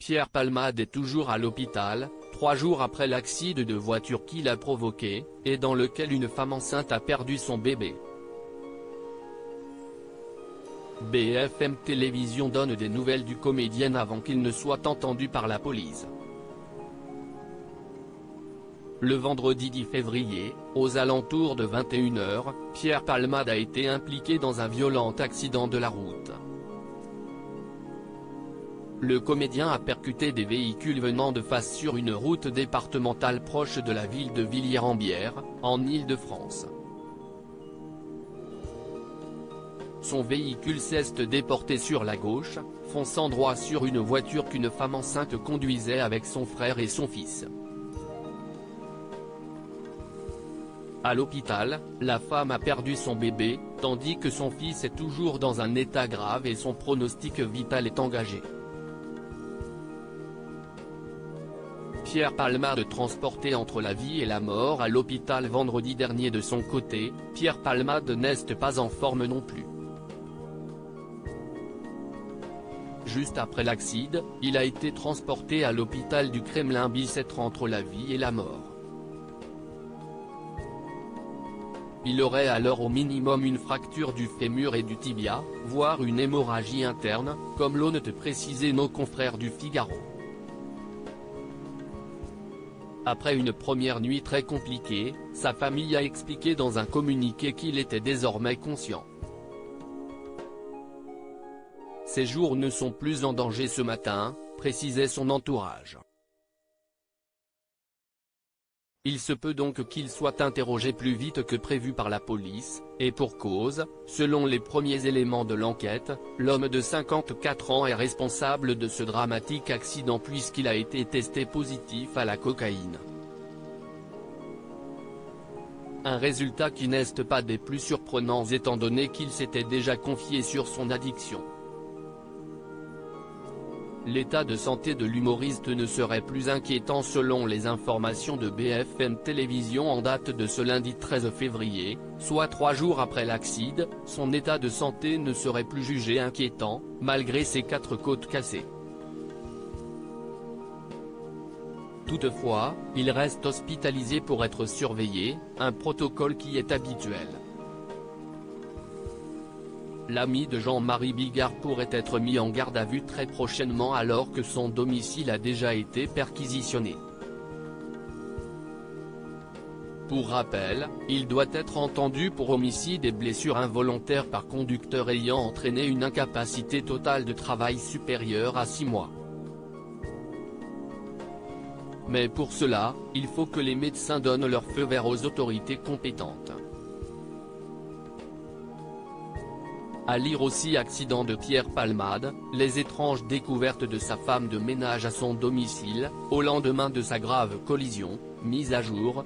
Pierre Palmade est toujours à l'hôpital, 3 jours après l'accident de voiture qu'il a provoqué, et dans lequel une femme enceinte a perdu son bébé. BFM Télévision donne des nouvelles du comédien avant qu'il ne soit entendu par la police. Le vendredi 10 février, aux alentours de 21 h, Pierre Palmade a été impliqué dans un violent accident de la route. Le comédien a percuté des véhicules venant de face sur une route départementale proche de la ville de Villiers-en-Bière, en Île-de-France. Son véhicule s'est déporté sur la gauche, fonçant droit sur une voiture qu'une femme enceinte conduisait avec son frère et son fils. À l'hôpital, la femme a perdu son bébé, tandis que son fils est toujours dans un état grave et son pronostic vital est engagé. Pierre Palmade transporté entre la vie et la mort à l'hôpital vendredi dernier. De son côté, Pierre Palmade n'est pas en forme non plus. Juste après l'accident, il a été transporté à l'hôpital du Kremlin-Bicêtre entre la vie et la mort. Il aurait alors au minimum une fracture du fémur et du tibia, voire une hémorragie interne, comme l'ont précisé nos confrères du Figaro. Après une première nuit très compliquée, sa famille a expliqué dans un communiqué qu'il était désormais conscient. Ses jours ne sont plus en danger ce matin, précisait son entourage. Il se peut donc qu'il soit interrogé plus vite que prévu par la police, et pour cause, selon les premiers éléments de l'enquête, l'homme de 54 ans est responsable de ce dramatique accident puisqu'il a été testé positif à la cocaïne. Un résultat qui n'est pas des plus surprenants étant donné qu'il s'était déjà confié sur son addiction. L'état de santé de l'humoriste ne serait plus inquiétant selon les informations de BFM Télévision en date de ce lundi 13 février, soit 3 jours après l'accident. Son état de santé ne serait plus jugé inquiétant, malgré ses 4 côtes cassées. Toutefois, il reste hospitalisé pour être surveillé, un protocole qui est habituel. L'ami de Jean-Marie Bigard pourrait être mis en garde à vue très prochainement alors que son domicile a déjà été perquisitionné. Pour rappel, il doit être entendu pour homicide et blessure involontaire par conducteur ayant entraîné une incapacité totale de travail supérieure à 6 mois. Mais pour cela, il faut que les médecins donnent leur feu vert aux autorités compétentes. À lire aussi accident de Pierre Palmade, les étranges découvertes de sa femme de ménage à son domicile, au lendemain de sa grave collision, mise à jour,